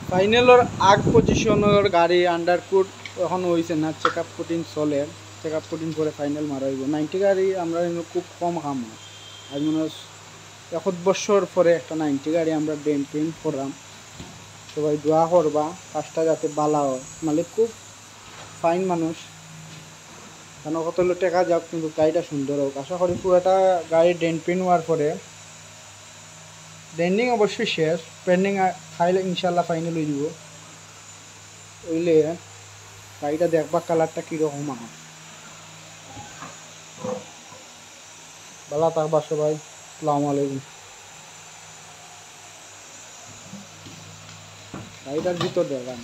ফাইনালের আগ পজিশনের গাড়ি আন্ডারকুট এখন হয়েছে না, চেক আপ পুটিং চলে, চেক আপ পুটিং করে ফাইনাল মারা হইব। 90 গাড়ি আমরা খুব কম কাম হয়, আজ মনে হয় 1 বছর পরে একটা 90 গাড়ি আমরা ডেন্ট পেন্ট করলাম। সবাই দোয়া করবা কাজটা যাতে বালা হয়। মালিক খুব ফাইন মানুষ, কেন কত টাকা যাক কিন্তু গাড়িটা সুন্দর হোক। আশা করি পুরোটা গাড়ি ডেন্ট পেন্ট হওয়ার পরে ডেন্ডিং অবশ্যই শেষ, পেন্ডিং খাইলে ইনশাল্লাহ ফাইনাল হয়ে যাব। ওইলে গাড়িটা দেখবা কালারটা কীরকম আমার। ভালো থাকবা সবাই, আসসালামু আলাইকুম। গাড়িটার ভিতর দেখান।